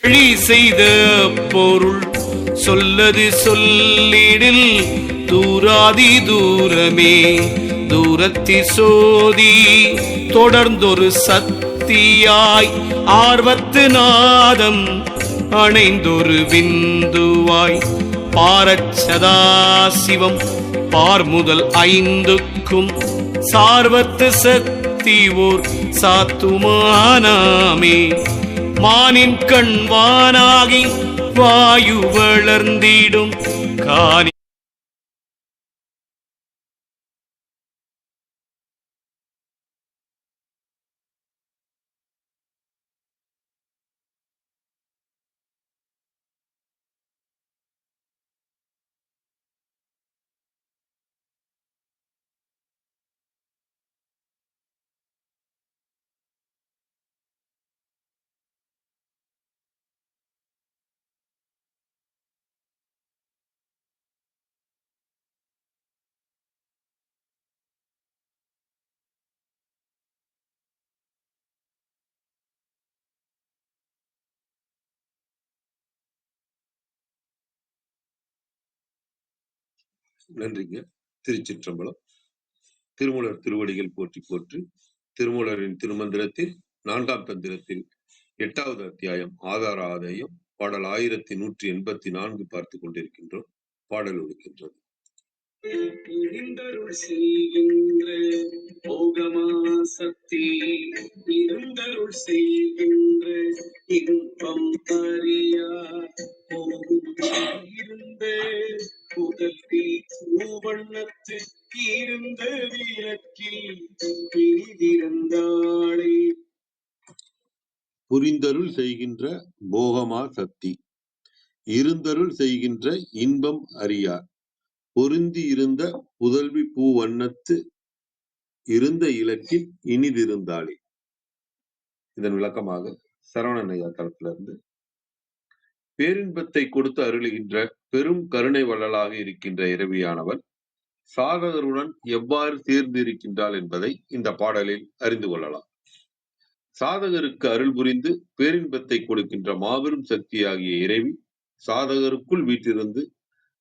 வழி செய்த பொருள் சொல்லது சொல்லிடில் தூராதி தூரமே தூரத்தி சோதி தொடர்ந்தொரு சக்தியாய் ஆர்வத்து நாதம் அணைந்தொரு விந்துவாய் பாரச்சதா சிவம் பார்முதல் ஐந்துக்கும் சார்வத்து சக்தி ஓர் சாத்துமானாமே மானின் கண்வானாகி வாயு வளர்ந்திடும் காணி நன்றிங்க. திருச்சிற்றம்பலம். திருமூலர் திருவடிகள் போற்றி போற்றி. திருமூலரின் திருமந்திரத்தில் 4ஆம் தந்திரத்தில் 8வது அத்தியாயம் ஆதார ஆதாயம் பாடல் 1184 பார்த்து கொண்டிருக்கின்றோம். பாடல் ஒலிக்கின்றது. இருந்தருள் செய்கின்ற போகமா சக்தி இருந்தருள் செய்கின்ற இன்பம் அறியா இருந்த புதல்வி மூவண்ணத்து இருந்த விளக்கில் பிரிதிருந்தாளே. புரிந்தருள் செய்கின்ற போகமா சக்தி இருந்தருள் செய்கின்ற இன்பம் அறியார் பொருந்தி இருந்த புதல்வி பூ வண்ணத்து இருந்த இலக்கில் இனிதிருந்தாளே. இதன் விளக்கமாக சரவணனையா தளத்திலிருந்து, பேரின்பத்தை கொடுத்து அருளுகின்ற பெரும் கருணை வள்ளலாக இருக்கின்ற இறைவியானவள் சாதகருடன் எவ்வாறு சேர்ந்திருக்கின்றாள் என்பதை இந்த பாடலில் அறிந்து கொள்ளலாம். சாதகருக்கு அருள் புரிந்து பேரின்பத்தை கொடுக்கின்ற மாபெரும் சக்தியாகிய இறைவி சாதகருக்குள் வீற்றிருந்து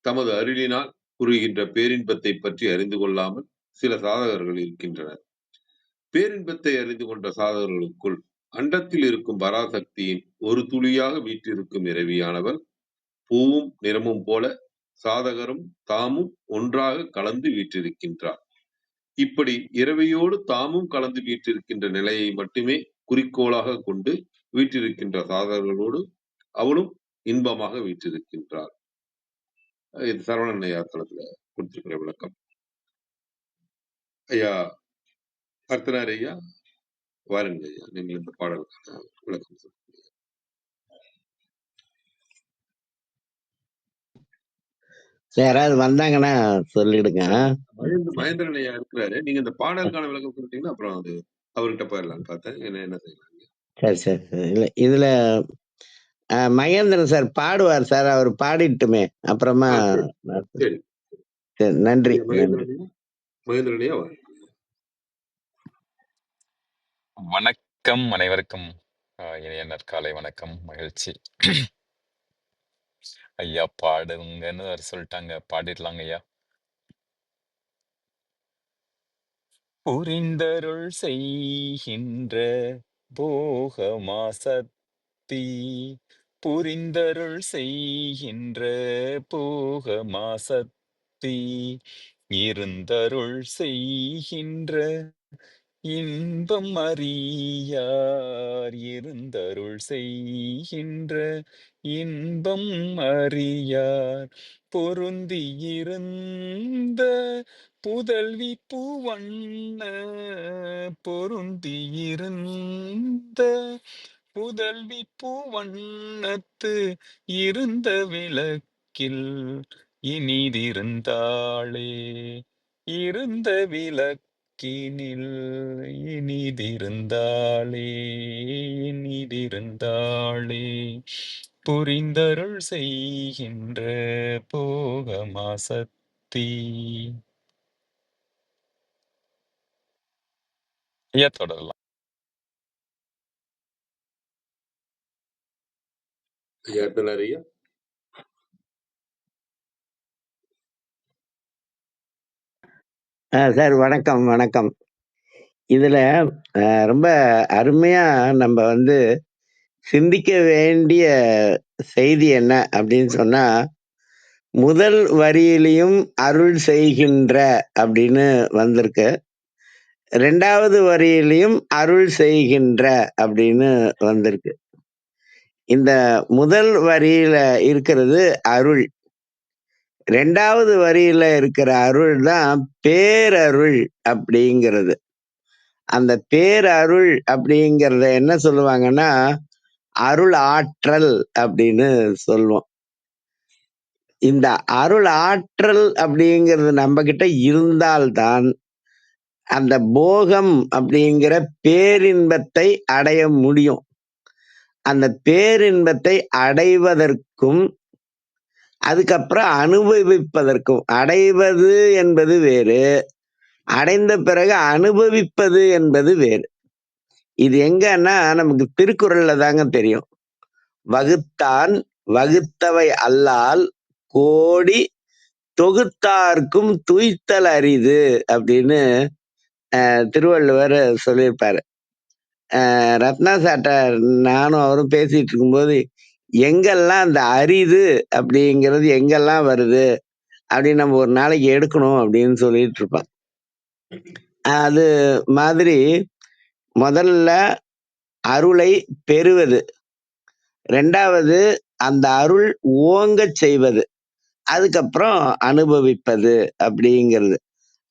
தமது அருளினால் புரிகின்ற பேரின்பத்தை பற்றி அறிந்து கொள்ளாமல் சில சாதகர்கள் இருக்கின்றனர். பேரின்பத்தை அறிந்து கொண்ட சாதகர்களுக்குள் அண்டத்தில் இருக்கும் பராசக்தியின் ஒரு துளியாக வீற்றிருக்கும் இறைவியானவள் பூவும் நிறமும் போல சாதகரும் தாமும் ஒன்றாக கலந்து வீற்றிருக்கின்றார். இப்படி இரவையோடு தாமும் கலந்து வீற்றிருக்கின்ற நிலையை மட்டுமே குறிக்கோளாக கொண்டு வீற்றிருக்கின்ற சாதகர்களோடு அவளும் இன்பமாக வீற்றிருக்கின்றார். இது சரவணன் ஐயா தளத்துல கொடுத்திருக்கிற விளக்கம். ஐயா அர்த்தனார் ஐயா, வாருங்க ஐயா, நீங்கள் இந்த பாடலுக்கான விளக்கம் சொல்லுங்க. யாராவது வந்தாங்கன்னா சொல்லிடுங்க. மகேந்திரன் ஐயா இருக்கிறாரு. நீங்க இந்த பாடலுக்கான விளக்கம் சொல்லிட்டீங்கன்னா அப்புறம் அது அவர்கிட்ட போயிடலான்னு பார்த்தேன். என்ன செய்யலாம்? சரி சரி சரி. இல்லை இதுல மகேந்திரன் சார் பாடுவார் சார், அவர் பாடிட்டுமே அப்புறமா. சரி சரி, நன்றி. மகேந்திரன் ஐயா வாருங்க. வணக்கம் அனைவருக்கும் இனிய நற்காலை வணக்கம், மகிழ்ச்சி. ஐயா பாடுங்கன்னு வேற சொல்லிட்டாங்க, பாடிடலாங்க ஐயா. புரிந்தருள் செய்கின்ற போகமா சக்தி புரிந்தருள் செய்கின்ற போகமா சக்தி இருந்தருள் செய்கின்ற இன்பம் அறியார் இருந்தருள் செய்கின்ற இன்பம் அறியார் பொருந்தி இருந்த புதல்வி பூவண்ண பொருந்தி இருந்த புதல்வி பூவண்ணத்து இருந்த விளக்கில் இனிதிருந்தாளே இருந்த விளக்கினில் இனிதிருந்தாளே இனிதிருந்தாளே புரிந்தருள் செய்கின்ற போகமா சக்தி. ஐயா தொடரலாம். ஐயா திணறு ஐயா. சார் வணக்கம் வணக்கம். இதுல ரொம்ப அருமையா நம்ம வந்து சிந்திக்க வேண்டிய செய்தி என்ன அப்படின்னு சொன்னா, முதல் வரியிலையும் அருள் செய்கின்ற அப்படின்னு வந்திருக்கு. 2வது வரியிலையும் அருள் செய்கின்ற அப்படின்னு வந்திருக்கு. இந்த முதல் வரியில இருக்கிறது அருள். 2வது வரியில இருக்கிற அருள் தான் பேரருள் அப்படிங்கிறது. அந்த பேரருள் அப்படிங்கிறத என்ன சொல்லுவாங்கன்னா, அருள் ஆற்றல் அப்படின்னு சொல்லுவோம். இந்த அருள் ஆற்றல் அப்படிங்கிறது நம்ம கிட்ட இருந்தால்தான் அந்த போகம் அப்படிங்கிற பேரின்பத்தை அடைய முடியும். அந்த பேரின்பத்தை அடைவதற்கும் அதுக்கப்புறம் அனுபவிப்பதற்கும், அடைவது என்பது வேறு, அடைந்த பிறகு அனுபவிப்பது என்பது வேறு. இது எங்கன்னா நமக்கு திருக்குறள்ல தாங்க தெரியும். வகுத்தான் வகுத்தவை அல்லால் கோடி தொகுத்தார்க்கும் துய்த்தல் அரிது அப்படின்னு திருவள்ளுவர் சொல்லியிருப்பாரு. ரத்னா சாட்ட நானும் அவரும் பேசிட்டு இருக்கும்போது, எங்கெல்லாம் அந்த அரிது அப்படிங்கிறது எங்கெல்லாம் வருது அப்படின்னு நம்ம ஒரு நாளைக்கு எடுக்கணும் அப்படின்னு சொல்லிட்டு இருப்பான். அது மாதிரி முதல்ல அருளை பெறுவது, 2வது அந்த அருள் ஓங்கச் செய்வது, அதுக்கப்புறம் அனுபவிப்பது அப்படிங்கிறது.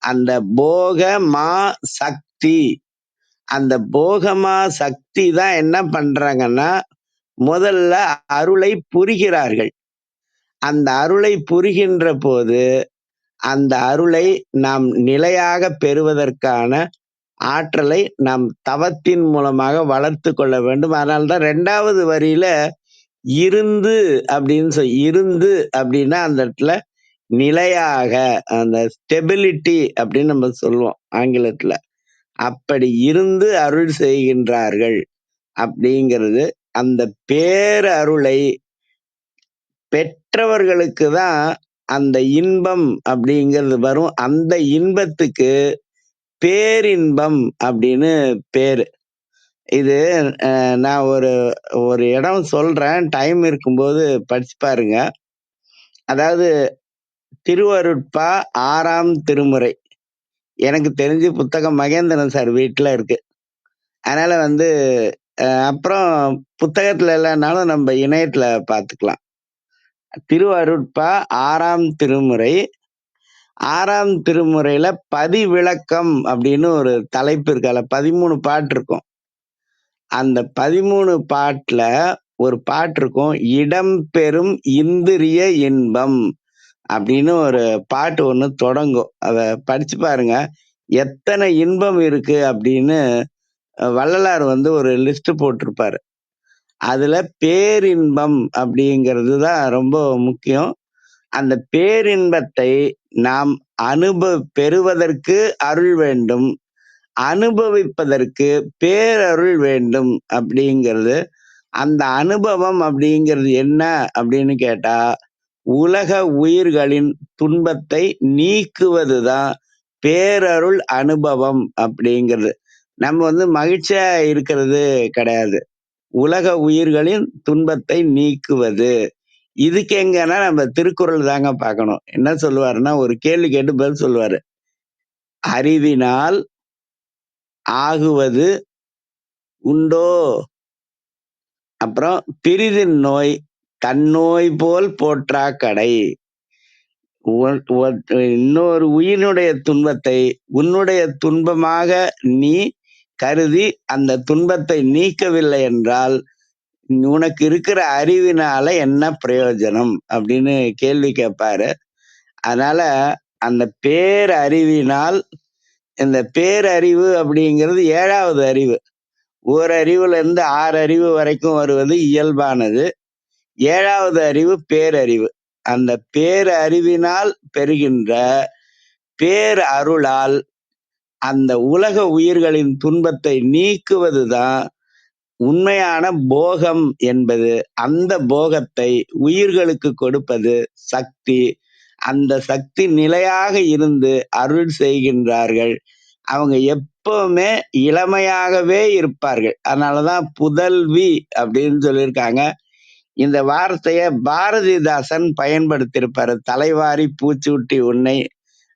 அந்த போகமா சக்தி, அந்த போகமா சக்தி தான் என்ன பண்றாங்கன்னா, முதல்ல அருளை புரிகிறார்கள். அந்த அருளை புரிகின்ற போது அந்த அருளை நாம் நிலையாக பெறுவதற்கான ஆற்றலை நாம் தவத்தின் மூலமாக வளர்த்து கொள்ள வேண்டும். அதனால்தான் 2வது வரியில இருந்து அப்படின்னு இருந்து அப்படின்னா அந்த இடத்துல நிலையாக, அந்த ஸ்டெபிலிட்டி அப்படின்னு நம்ம சொல்லுவோம் ஆங்கிலத்துல. அப்படி இருந்து அருள் செய்கின்றார்கள் அப்படிங்கிறது. அந்த பேரருளை பெற்றவர்களுக்கு தான் அந்த இன்பம் அப்படிங்கிறது வரும். அந்த இன்பத்துக்கு பேரின்பம் அப்படின்னு பேரு. இது நான் ஒரு இடம் சொல்றேன், டைம் இருக்கும்போது படிச்சு பாருங்க. அதாவது திருவருட்பா 6ஆம் திருமுறை. எனக்கு தெரிஞ்சு புத்தகம் மகேந்திரன் சார் வீட்டுல இருக்கு. அதனால வந்து அப்புறம் புத்தகத்துல இல்லைன்னாலும் நம்ம இணையத்துல பார்த்துக்கலாம். திருவருட்பா 6ஆம் திருமுறை. 6ஆம் திருமுறையில பதிவிளக்கம் அப்படின்னு ஒரு தலைப்பு இருக்கு. அதுல 13 பாட்டு இருக்கும். அந்த 13 பாட்டுல ஒரு பாட்டு இருக்கும், இடம் பெறும் இந்திரிய இன்பம் அப்படின்னு ஒரு பாட்டு ஒண்ணு தொடங்கும். அத படிச்சு பாருங்க. எத்தனை இன்பம் இருக்கு அப்படின்னு வள்ளலார் வந்து ஒரு லிஸ்ட் போட்டிருப்பாரு. அதுல பேரின்பம் அப்படிங்கிறது தான் ரொம்ப முக்கியம். அந்த பேரின்பத்தை நாம் பெறுவதற்கு அருள் வேண்டும், அனுபவிப்பதற்கு பேரருள் வேண்டும் அப்படிங்கிறது. அந்த அனுபவம் அப்படிங்கிறது என்ன அப்படின்னு கேட்டா, உலக உயிர்களின் துன்பத்தை நீக்குவதுதான் பேரருள் அனுபவம் அப்படிங்கிறது. நம்ம வந்து மகிழ்ச்சியா இருக்கிறது கிடையாது, உலக உயிர்களின் துன்பத்தை நீக்குவது. இதுக்கு எங்கன்னா நம்ம திருக்குறள் தாங்க பார்க்கணும். என்ன சொல்லுவாருன்னா, ஒரு கேள்வி கேட்டு பதில் சொல்லுவாரு. அறிவினால் ஆகுவது உண்டோ, அப்புறம் பிரிதின் நோய் தன்னோய் போல் போற்றா கடை. இன்னொரு உயிரினுடைய துன்பத்தை உன்னுடைய துன்பமாக நீ கருதி அந்த துன்பத்தை நீக்கவில்லை என்றால் உனக்கு இருக்கிற அறிவினால என்ன பிரயோஜனம் அப்படின்னு கேள்வி கேட்பாரு. அதனால அந்த பேரறிவினால், இந்த பேரறிவு அப்படிங்கிறது 7வது அறிவு. ஓரறிவுல இருந்து 6 அறிவு வரைக்கும் வருவது இயல்பானது. 7வது அறிவு பேரறிவு. அந்த பேரறிவினால் பெறுகின்ற பேர் அருளால் அந்த உலக உயிர்களின் துன்பத்தை நீக்குவதுதான் உண்மையான போகம் என்பது அந்த போகத்தை உயிர்களுக்கு கொடுப்பது சக்தி. அந்த சக்தி நிலையாக இருந்து அருள் செய்கின்றார்கள். அவங்க எப்பவுமே இளமையாகவே இருப்பார்கள். அதனாலதான் புதல்வி அப்படின்னு சொல்லியிருக்காங்க. இந்த வார்த்தைய பாரதிதாசன் பயன்படுத்தியிருப்பாரு. தலைவாரி பூச்சூட்டி உன்னை,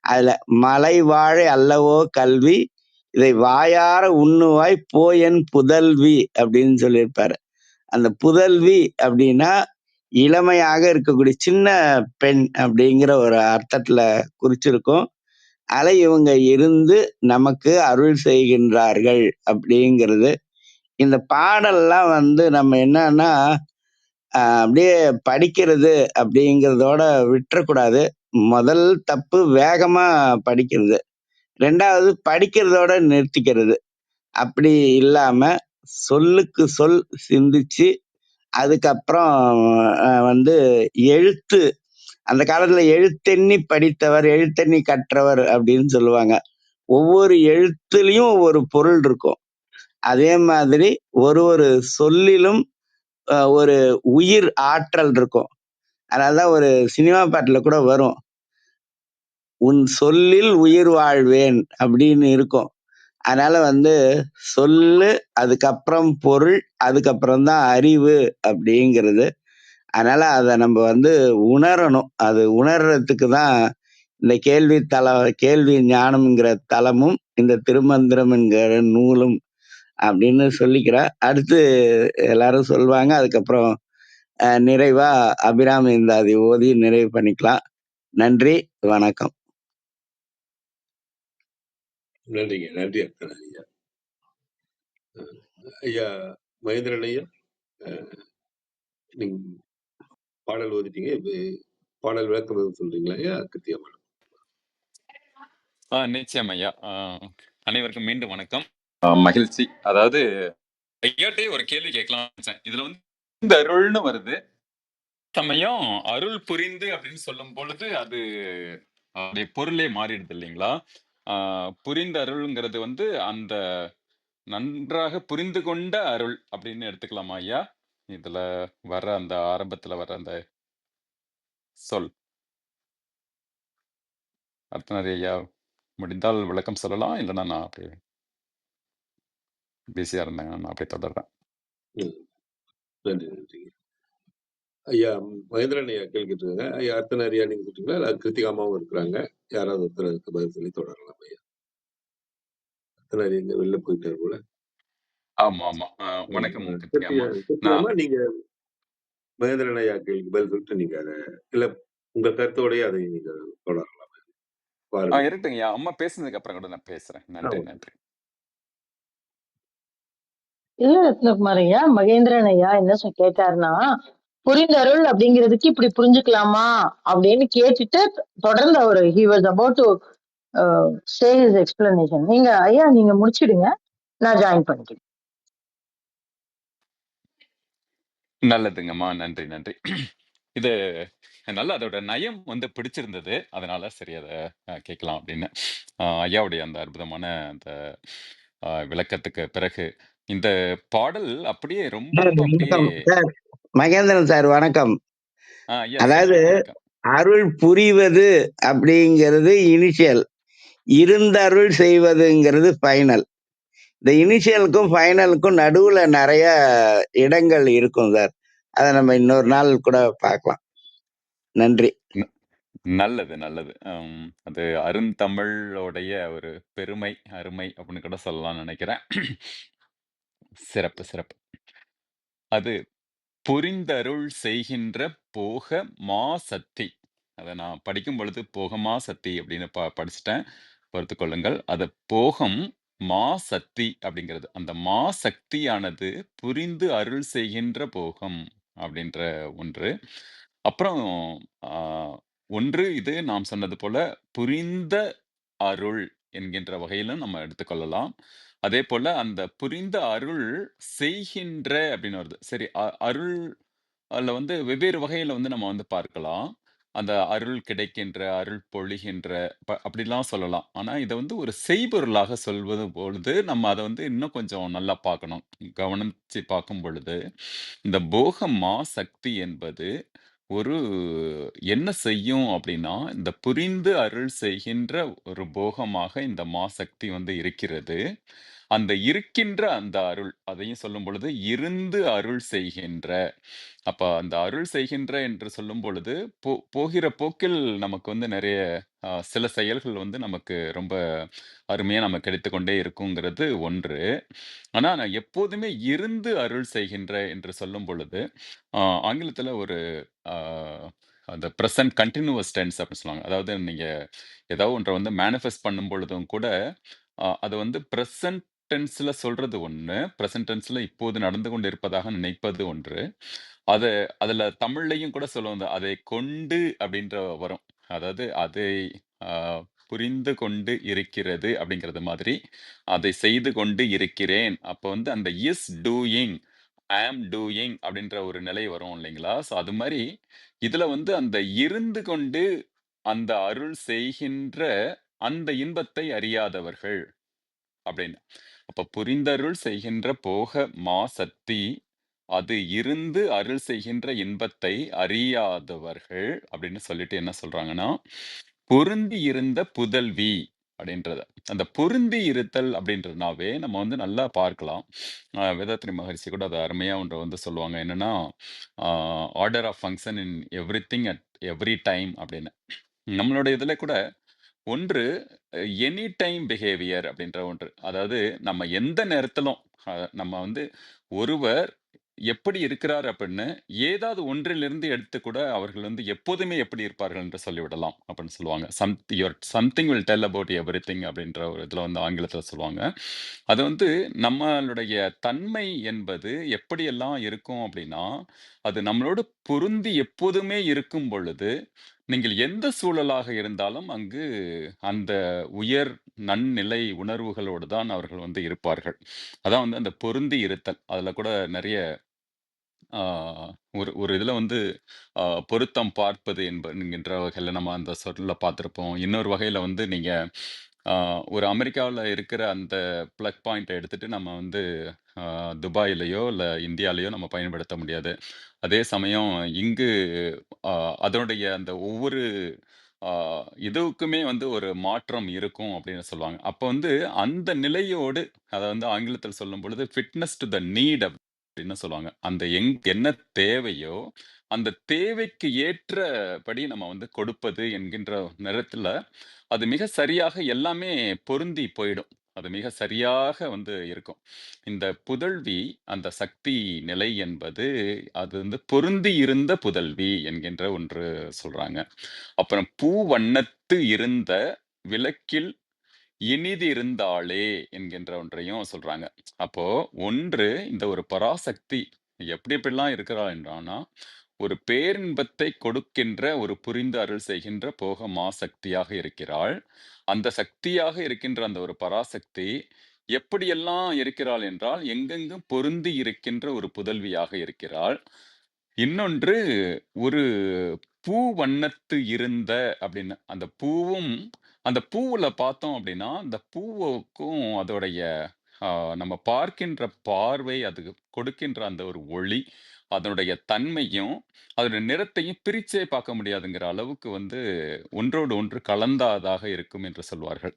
அதுல மலை வாழை அல்லவோ கல்வி, இதை வாயார உண்ணுவாய் போயன் புதல்வி அப்படின்னு சொல்லியிருப்பாரு. அந்த புதல்வி அப்படின்னா இளமையாக இருக்கக்கூடிய சின்ன பெண் அப்படிங்கிற ஒரு அர்த்தத்துல குறிச்சிருக்கும். அதுல இவங்க இருந்து நமக்கு அருள் செய்கின்றார்கள் அப்படிங்கிறது. இந்த பாடல்லாம் நம்ம என்னன்னா அப்படியே படிக்கிறது அப்படிங்கிறதோட விட்டுறக்கூடாது. முதல் தப்பு வேகமா படிக்கிறது. 2வது படிக்கிறதோட நிறுத்திக்கிறது. அப்படி இல்லாம சொல்லுக்கு சொல் சிந்திச்சு அதுக்கப்புறம் எழுத்து, அந்த காலத்துல எழுத்தெண்ணி படித்தவர் எழுத்தெண்ணி கற்றவர் அப்படின்னு சொல்லுவாங்க. ஒவ்வொரு எழுத்துலயும் ஒவ்வொரு பொருள் இருக்கும். அதே மாதிரி ஒரு சொல்லிலும் ஒரு உயிர் ஆற்றல் இருக்கும். அதனாலதான் ஒரு சினிமா பாட்டுல கூட வரும், உன் சொல்லில் உயிர் வாழ்வேன் அப்படின்னு இருக்கும். அதனால சொல்லு, அதுக்கப்புறம் பொருள், அதுக்கப்புறம் தான் அறிவு அப்படிங்கிறது. அதனால அதை நம்ம உணரணும். அது உணர்றதுக்கு தான் இந்த கேள்வி ஞானம்ங்கிற தலமும் இந்த திருமந்திரம் என்கிற நூலும் அப்படின்னு சொல்லிக்கிறேன். அடுத்து எல்லாரும் சொல்லுவாங்க. அதுக்கப்புறம் நிறைவா அபிராமி இந்தாதி ஓதி நிறைவு பண்ணிக்கலாம். நன்றி, வணக்கம். நன்றிங்க. நன்றி அர்த்தனா ஐயா. ஐயா மகேந்திரன் ஐயா, நீங்க பாடல் ஓதிட்டீங்க. இப்ப பாடல் விளக்கம் எதுவும் சொல்றீங்களா ஐயா? கிருத்தியம்மா. நிச்சயம் ஐயா. அனைவருக்கும் மீண்டும் வணக்கம். மகிழ்ச்சி. அதாவது ஐயாட்டே ஒரு கேள்வி கேட்கலாம் நினைச்சேன். இதுல இந்த அருள்னு வருது. சமயம் அருள் புரிந்து அப்படின்னு சொல்லும் பொழுது அது அதோடைய பொருளே மாறிடுது இல்லைங்களா? புரிந்த அருள்ங்கிறது அந்த நன்றாக புரிந்து கொண்ட அருள் அப்படின்னு எடுத்துக்கலாமா ஐயா? இதுல வர்ற அந்த ஆரம்பத்துல வர்ற அந்த சொல். அர்த்தநாரி ஐயா முடிந்தால் விளக்கம் சொல்லலாம். இல்லைன்னா நான் அப்படியே பிஸியா இருந்தேன். நான் அப்படியே தொடர்றேன். நன்றி நன்றிங்க ஐயா. மகேந்திரன் ஐயா கேள்வி கேட்டுருக்காங்க. ஐயா அர்த்தநாரியா நீங்க சொல்றீங்களா? இல்ல கிருத்திகாமாவும் இருக்கிறாங்க. யாராவது ஒருத்தர் அதுக்கு பதில் சொல்லி தொடரலாம் ஐயா. அர்த்தநாரி எங்க வெளில போயிட்டாரு போல. ஆமா ஆமா. வணக்கம் கிருத்திகாமா. கிருத்திகாமா, நீங்க மகேந்திரன் ஐயா கேள்விக்கு பதில் சொல்லிட்டு நீங்க அதை இல்ல உங்க கருத்தோடய அதை நீங்க தொடரலாம். பாருங்க. இருக்கட்டுங்க ஐயா. அம்மா பேசுனதுக்கு அப்புறம் கூட நான் பேசுறேன். நன்றி நன்றி. இல்ல ரத்னகுமார் ஐயா, மகேந்திரன் ஐயா என்ன கேட்டாருன்னா, புரிந்தருள் அப்படிங்கிறதுக்கு இப்படி புரிஞ்சுக்கலாமா அப்படின்னு கேட்டுட்டு தொடர்ந்து அவரு he was about to say his explanation. நீங்க ஐயா நீங்க முடிச்சிடுங்க, நான் ஜாயின் பண்ணிக்கிறேன். நல்லதுங்கம்மா. நன்றி நன்றி. இது நல்லா அதோட நயம் பிடிச்சிருந்தது. அதனால சரி அதை கேட்கலாம் அப்படின்னு. ஐயாவுடைய அந்த அற்புதமான அந்த விளக்கத்துக்கு பிறகு இந்த பாடல் அப்படியே ரொம்ப ரொம்ப அப்படியே. மகேந்திரன் சார் வணக்கம். ஐயா அதாவது வணக்கம். அருள் புரிவது அப்படிங்கிறது இனிஷியல், இருந்தருள் செய்வதுங்கிறது ஃபைனல். இந்த இனிஷியலுக்கும் ஃபைனலுக்கும் நடுவுல நிறைய இடங்கள் இருக்கும் சார். அதை நம்ம இன்னொரு நாள் கூட பார்க்கலாம். நன்றி. நல்லது நல்லது. அது அருந்தமிழோடைய ஒரு பெருமை அருமை அப்படின்னு கூட சொல்லலாம்னு நினைக்கிறேன். சிறப்பு சிறப்பு. அது புரிந்தருள் செய்கின்ற போக மா சக்தி. அதை நான் படிக்கும் பொழுது போகமா சக்தி அப்படின்னு படிச்சுட்டேன். பொறுத்து கொள்ளுங்கள். அது போகம் மா சக்தி அப்படிங்கிறது. அந்த மா சக்தியானது புரிந்து அருள் செய்கின்ற போகம் அப்படின்ற ஒன்று. அப்புறம் ஒன்று இது நாம் சொன்னது போல புரிந்த அருள் என்கின்ற வகையிலும் நம்ம எடுத்துக்கொள்ளலாம். அதே போல அந்த புரிந்த அருள் செய்கின்ற அப்படின்னு வருது. சரி, அருள் அதுல வெவ்வேறு வகையில நம்ம பார்க்கலாம். அந்த அருள் கிடைக்கின்ற, அருள் பொழிகின்ற அப்படிலாம் சொல்லலாம். ஆனா, இத வந்து ஒரு செய்பொருளாக சொல்வது பொழுது, நம்ம அத வந்து இன்னும் கொஞ்சம் நல்லா பார்க்கணும். கவனிச்சு பார்க்கும் பொழுது, இந்த போக சக்தி என்பது ஒரு என்ன செய்யும் அப்படின்னா, இந்த புரிந்து அருள் செய்கின்ற ஒரு போகமாக இந்த மாசக்தி வந்து இருக்கிறது. அந்த இருக்கின்ற அந்த அருள், அதையும் சொல்லும் பொழுது, இருந்து அருள் செய்கின்ற. அப்ப அந்த அருள் செய்கின்ற என்று சொல்லும் பொழுது, போகிற போக்கில் நமக்கு வந்து நெறைய சில செயல்கள் வந்து நமக்கு ரொம்ப அருமையா நமக்கு கிடைத்துக் கொண்டே இருக்குங்கிறது ஒன்று. ஆனா, நான் எப்போதுமே இருந்து அருள் செய்கின்ற என்று சொல்லும் பொழுது, ஆ ஆங்கிலத்தில ஒரு ஆ அந்த பிரசன்ட் கன்டினியூவஸ் டென்ஸ் அப்படின்னு சொல்லுவாங்க. அதாவது நீங்க ஏதாவது ஒன்ற வந்து மேனிஃபெஸ்ட் பண்ணும் பொழுதும் கூட, அது வந்து பிரசன்ட் டென்ஸ்ல சொல்றது ஒண்ணு. பிரசன்ட் டென்ஸ்ல இப்போது நடந்து கொண்டிருப்பதாக நினைப்பது ஒன்று. அத அதுல தமிழ்லயும் கூட சொல்லுவாங்க. "அதை கொண்டு" அப்படின்ற வரும். அதாவது அதை அ புரிந்து கொண்டு இருக்கிறது அப்படிங்கிறது மாதிரி, அதை செய்து கொண்டு இருக்கிறேன். அப்ப வந்து அந்த இஸ் டூயிங், ஆம் டூயிங் அப்படின்ற ஒரு நிலை வரும் இல்லைங்களா? ஸோ அது மாரி இதுல வந்து அந்த இருந்து கொண்டு அந்த அருள் செய்கின்ற அந்த இன்பத்தை அறியாதவர்கள் அப்படின்னு. அப்ப புரிந்தருள் செய்கின்ற போக சக்தி, அது இருந்து அருள் செய்கின்ற இன்பத்தை அறியாதவர்கள் அப்படின்னு சொல்லிட்டு என்ன சொல்றாங்கன்னா, பொருந்தி இருந்த புதல்வி அப்படின்றத. அந்த பொருந்தி இருத்தல் அப்படின்றதுனாவே நம்ம வந்து நல்லா பார்க்கலாம். வேதாத்ரி மகரிஷி கூட அத அருமையா ஒன்று வந்து சொல்லுவாங்க. என்னன்னா, ah order of function in everything at every time அப்படின்னு. நம்மளோட இதுல கூட ஒன்று எனி டைம் பிஹேவியர் அப்படின்ற ஒன்று. அதாவது நம்ம எந்த நேரத்திலும் நம்ம வந்து ஒருவர் எப்படி இருக்கிறார் அப்படின்னு ஏதாவது ஒன்றிலிருந்து எடுத்து கூட அவர்கள் வந்து எப்போதுமே எப்படி இருப்பார்கள் என்று சொல்லிவிடலாம் அப்படின்னு சொல்லுவாங்க. Something will tell about everything அப்படின்ற ஒரு இதுல வந்து ஆங்கிலத்துல சொல்லுவாங்க. அது வந்து நம்மளுடைய தன்மை என்பது எப்படியெல்லாம் இருக்கும் அப்படின்னா, அது நம்மளோடு பொருந்தி எப்போதுமே இருக்கும் பொழுது, நீங்கள் எந்த சூழலாக இருந்தாலும் அங்கு அந்த உயர் நன்னிலை உணர்வுகளோடு தான் அவர்கள் வந்து இருப்பார்கள். அதான் வந்து அந்த பொருந்தி இருத்தல். அதுல கூட நெறைய ஆ ஒரு ஒரு இதுல வந்து பொருத்தம் பார்ப்பது என்கின்ற வகையில நம்ம அந்த சொல்ல பார்த்திருப்போம். இன்னொரு வகையில வந்து நீங்க ஆ ஒரு அமெரிக்காவுல இருக்கிற அந்த பிளக் பாயிண்ட்ட எடுத்துட்டு நம்ம வந்து துபாயிலயோ, இல்ல இந்தியாலயோ நம்ம பயன்படுத்த முடியாது. அதே சமயம் இங்கு அ அதனுடைய அந்த ஒவ்வொரு ஆ இதுவுக்குமே வந்து ஒரு மாற்றம் இருக்கும் அப்படின்னு சொல்லுவாங்க. அப்ப வந்து அந்த நிலையோடு அத வந்து ஆங்கிலத்தில் சொல்லும்பொழுது ஃபிட்னஸ் டூ த நீட் அப்படின்னு சொல்லுவாங்க. அந்த என்ன தேவையோ, அந்த தேவைக்கு ஏற்றபடி நம்ம வந்து கொடுப்பது என்கின்ற நேரத்தில, அது மிக சரியாக எல்லாமே பொருந்தி போயிடும். அது மிக சரியாக வந்து இருக்கும். இந்த புதல்வி, அந்த சக்தி நிலை என்பது, அது வந்து பொருந்தி இருந்த புதல்வி என்கின்ற ஒன்று சொல்றாங்க. அப்புறம் பூவண்ணத்து இருந்த விளக்கில் இனிதிருந்தாளே என்கின்ற ஒன்றையும் சொல்றாங்க. அப்போ ஒன்று இந்த ஒரு பராசக்தி எப்படி எப்படிலாம் இருக்கிறாள் என்றான்னா, ஒரு பேரின்பத்தை கொடுக்கின்ற ஒரு புரிந்து அருள் செய்கின்ற போக மாசக்தியாக இருக்கிறாள். அந்த சக்தியாக இருக்கின்ற அந்த ஒரு பராசக்தி எப்படியெல்லாம் இருக்கிறாள் என்றால், எங்கெங்கும் பொருந்தி இருக்கின்ற ஒரு புதல்வியாக இருக்கிறாள். இன்னொன்று ஒரு பூ வண்ணத்து இருந்த அப்படின்னு. அந்த பூவும் அந்த பூவுல பார்த்தோம் அப்படின்னா, அந்த பூவுக்கும் அதோடைய அ நம்ம பார்க்கின்ற பார்வை, அதுக்கு கொடுக்கின்ற அந்த ஒரு ஒளி, அதனுடைய தன்மையும், அதோட நிறத்தையும் பிரிச்சே பார்க்க முடியாதுங்கிற அளவுக்கு வந்து ஒன்றோடு ஒன்று கலந்தாதாக இருக்கும் என்று சொல்வார்கள்.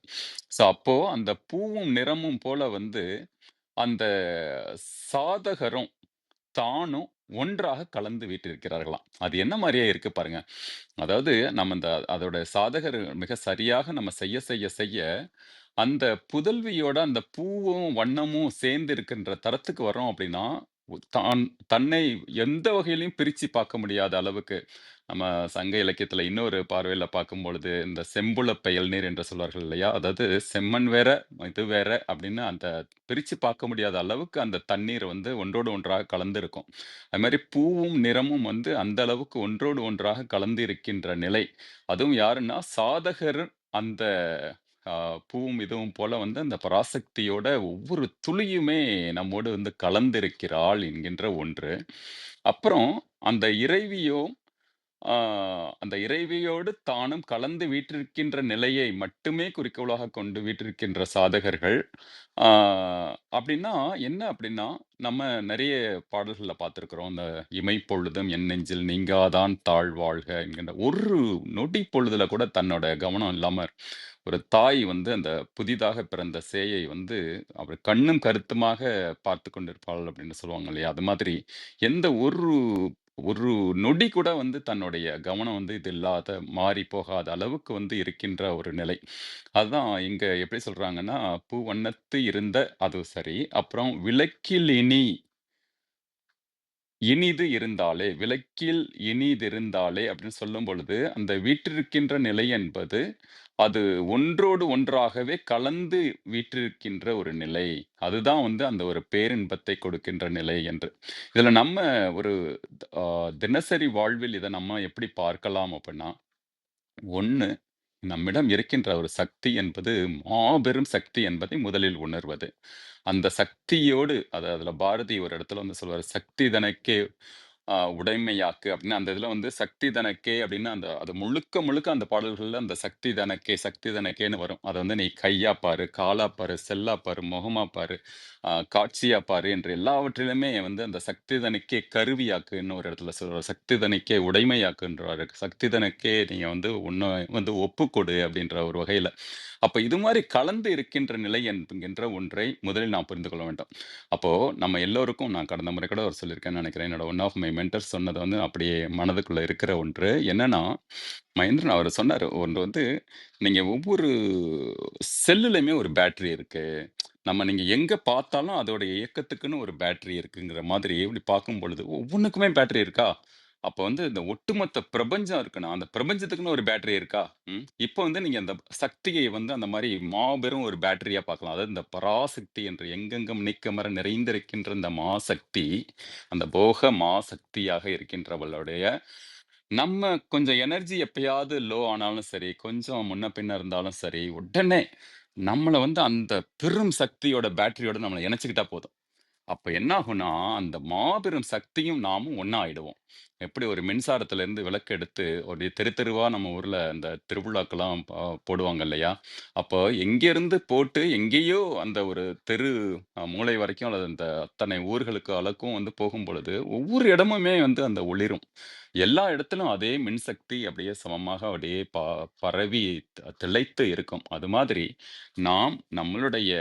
ஸோ அப்போ அந்த பூவும், நிறமும் போல வந்து அந்த சாதகரும் தானும் ஒன்றாக கலந்து வீற்றிருக்கிறார்களாம். அது என்ன மாரியே இருக்கு பாருங்க. அதாவது நம்ம அதோட சாதகர் மிக சரியாக நம்ம செய்ய, அந்த புதல்வியோட அந்த பூவும், வண்ணமும் சேர்ந்து இருக்கின்ற தரத்துக்கு வர்றோம் அப்படின்னா, தான் தன்னை எந்த வகையிலயும் பிரிச்சு பார்க்க முடியாத அளவுக்கு, நம்ம சங்க இலக்கியத்துல இன்னொரு பார்வையில பார்க்கும்பொழுது, இந்த "செம்புல பெயல் நீர்" என்று சொல்வார்கள் இல்லையா? அதாவது செம்மண் வேற, இது வேற அப்படின்னு அந்த பிரிச்சு பார்க்க முடியாத அளவுக்கு அந்த தண்ணீர் வந்து ஒன்றோடு ஒன்றாக கலந்து இருக்கும். அது மாரி பூவும், நிறமும் வந்து அந்த அளவுக்கு ஒன்றோடு ஒன்றாக கலந்து இருக்கின்ற நிலை. அதுவும் யாருன்னா, சாதகர் அந்த அ பூவும் இதுவும் போல வந்து அந்த பராசக்தியோட ஒவ்வொரு துளியுமே நம்மோடு வந்து கலந்திருக்கிறாள் என்கின்ற ஒன்று. அப்புறம் அந்த இறைவியோ அந்த இறைவியோடு தானும் கலந்து வீற்றிருக்கின்ற நிலையை மட்டுமே குறிக்கோளாக கொண்டு வீற்றிருக்கின்ற சாதகர்கள். ஆ அப்படின்னா என்ன அப்படின்னா, நம்ம நெறைய பாடல்கள்ல பார்த்திருக்கிறோம். இந்த "இமைப்பொழுதும் என் நெஞ்சில் நீங்காதான் தாழ்வாழ்க" என்கின்ற ஒரு நொடி பொழுதுல கூட தன்னோட கவனம் இல்லாம ஒரு தாய் வந்து அந்த புதிதாக பிறந்த சேயை வந்து அவள் கண்ணும் கருத்துமாக பார்த்துக் கொண்டிருப்பாள் அப்படின்னு சொல்லுவாங்க இல்லையா? அது மாதிரி எந்த ஒரு ஒரு நொடி கூட வந்து தன்னுடைய கவனம் வந்து இது இல்லாத, மாறி போகாத அளவுக்கு வந்து இருக்கின்ற ஒரு நிலை. அதுதான் இங்க எப்படி சொல்றாங்கன்னா, "பூவண்ணத்து இருந்த" அது சரி. அப்புறம் "விளக்கில் இனிது இருந்தாலே, விளக்கில் இனிதிருந்தாலே" அப்படின்னு சொல்லும்பொழுது, அந்த வீற்றிருக்கின்ற நிலை என்பது, அது ஒன்றோடு ஒன்றாகவே கலந்து வீற்றிருக்கின்ற ஒரு நிலை. அதுதான் வந்து அந்த ஒரு பேரின்பத்தை கொடுக்கின்ற நிலை என்று. இதுல நம்ம ஒரு அ தினசரி வாழ்வில் இத நம்ம எப்படி பார்க்கலாம் அப்படின்னா, 1 நம்மிடம் இருக்கின்ற ஒரு சக்தி என்பது மாபெரும் சக்தி என்பதை முதலில் உணர்வது. அந்த சக்தியோடு அதுல பாரதி ஒரு இடத்துல வந்து சொல்லுவாரு, "சக்தி தனக்கே உடைமையாக்கு" அப்படின்னு அந்த இதுல வந்து "சக்தி தனக்கே" அப்படின்னு அந்த அது முழுக்க முழுக்க அந்த பாடல்கள்ல அந்த "சக்தி தனக்கே, சக்தி தனக்கேன்னு" வரும். அத வந்து "நீ கையா பாரு, காலா பாரு, செல்லா பாரு, முகமா பாரு, காட்சியா பாரு" என்று எல்லாவற்றிலுமே வந்து அந்த "சக்தி தனக்கே கருவியாக்குன்னு" ஒரு இடத்துல சொல்லுவாரு. "சக்தி தனக்கே உடைமையாக்குன்றாரு. சக்தி தனக்கே நீங்க வந்து உன்ன வந்து ஒப்புக்கொடு" அப்படின்ற ஒரு வகையில. அப்ப இது மாரி கலந்து இருக்கின்ற நிலை என்கின்ற ஒன்றை முதலில் நாம் புரிந்து கொள்ள வேண்டும். அப்போ நம்ம எல்லோருக்கும் நான் கடந்த முறை கூட ஒரு சொல்லியிருக்கேன்னு நினைக்கிறேன். என்னோட ஒன் ஆஃப் மை மென்டர்ஸ் சொன்னது வந்து அப்படியே மனதுக்குள்ள இருக்கிற ஒன்று. என்னன்னா, மகேந்திரன் அவரு சொன்னாரு. ஒன்று வந்து, "நீங்க ஒவ்வொரு செல்லுலயுமே ஒரு பேட்டரி இருக்கு. நீங்க எங்க பார்த்தாலும் அதோட இயக்கத்துக்குன்னு ஒரு பேட்டரி இருக்குங்கிற மாதிரி இப்படி பார்க்கும் பொழுது, ஒவ்வொன்னுக்குமே பேட்டரி இருக்கா? அப்ப வந்து இந்த ஒட்டுமொத்த பிரபஞ்சம் இருக்குன்னா, அந்த பிரபஞ்சத்துக்குன்னு ஒரு பேட்டரி இருக்கா? இப்ப வந்து நீங்க அந்த சக்தியை வந்து அந்த மாரி மாபெரும் ஒரு பேட்டரியா பார்க்கலாம். அதாவது இந்த பராசக்தி என்று எங்கெங்கும் நீக்கமற நிறைந்திருக்கின்ற இந்த மாசக்தி, அந்த போக மாசக்தியாக இருக்கின்றவளுடைய நம்ம கொஞ்சம் எனர்ஜி எப்பயாவது லோ ஆனாலும் சரி, கொஞ்சம் முன்ன பின்ன இருந்தாலும் சரி, உடனே நம்மள வந்து அந்த பெரும் சக்தியோட பேட்டரியோட நம்மள இணைச்சுக்கிட்டா போதும். அப்ப என்ன ஆகும்னா, அந்த மாபெரும் சக்தியும் நாமும் ஒண்ணா ஆயிடுவோம். எப்படி ஒரு மின்சாரத்திலேருந்து விளக்கு எடுத்து அப்படியே தெரு தெருவா நம்ம ஊர்ல இந்த திருவிழாக்கெல்லாம் போடுவாங்க இல்லையா? அப்போ எங்கேருந்து போட்டு எங்கேயோ அந்த ஒரு தெரு மூலை வரைக்கும் அல்லது அந்த அத்தனை ஊர்களுக்கு அளக்கும் வந்து போகும்பொழுது, ஒவ்வொரு இடமுமே வந்து அந்த ஒளிரும். எல்லா இடத்திலும் அதே மின்சக்தி அப்படியே சமமாக அப்படியே பரவி திளைத்து இருக்கும். அது மாதிரி நாம் நம்மளுடைய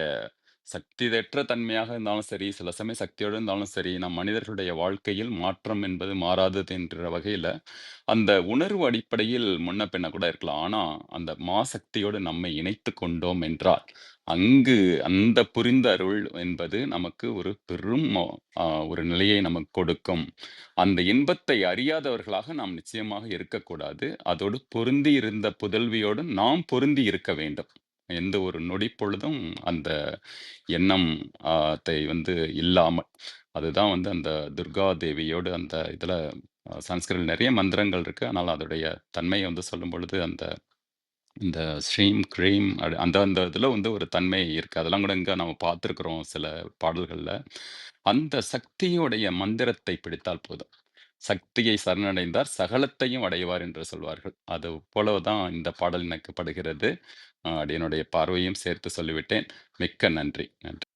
சக்தியற்ற தன்மையாக இருந்தாலும் சரி, சில சமயம் சக்தியோடு இருந்தாலும் சரி, நம் மனிதர்களுடைய வாழ்க்கையில் மாற்றம் என்பது மாறாதது என்ற வகையில, அந்த உணர்வு அடிப்படையில் முன்ன பின்ன கூட இருக்கலாம். ஆனா, அந்த மாசக்தியோடு நம்மை இணைத்துக் கொண்டோம் என்றால், அங்கு அந்த புரிந்த அருள் என்பது நமக்கு ஒரு பெரும் ஒரு நிலையை நமக்கு கொடுக்கும். அந்த இன்பத்தை அறியாதவர்களாக நாம் நிச்சயமாக இருக்கக்கூடாது. அதோடு பொருந்தி இருந்த புதல்வியோடு நாம் பொருந்தி இருக்க வேண்டும். எந்த ஒரு நொடி பொழுதும் அந்த எண்ணம் த்தை வந்து இல்லாமல். அதுதான் வந்து அந்த துர்கா தேவியோடு அந்த இதுல சன்ஸ்கிரிட்ல நெறைய மந்திரங்கள் இருக்கு. ஆனால் அதோடைய தன்மைய வந்து சொல்லும்பொழுது அந்த இந்த ஸ்ரீம், க்ரீம் அந்த அந்த இதுல வந்து ஒரு தன்மை இருக்கு. அதெல்லாம் கூட இங்க நம்ம பார்த்துருக்கிறோம் சில பாடல்கள்ல. அந்த சக்தியுடைய மந்திரத்தை பிடித்தால் போதும். "சக்தியை சரணடைந்தார் சகலத்தையும் அடைவார்" என்று சொல்வார்கள். அது போல தான் இந்த பாடல் எனக்கு படுகிறது. அடியனுடைய பார்வையும் சேர்த்து சொல்லிவிட்டேன். மிக்க நன்றி. நன்றி.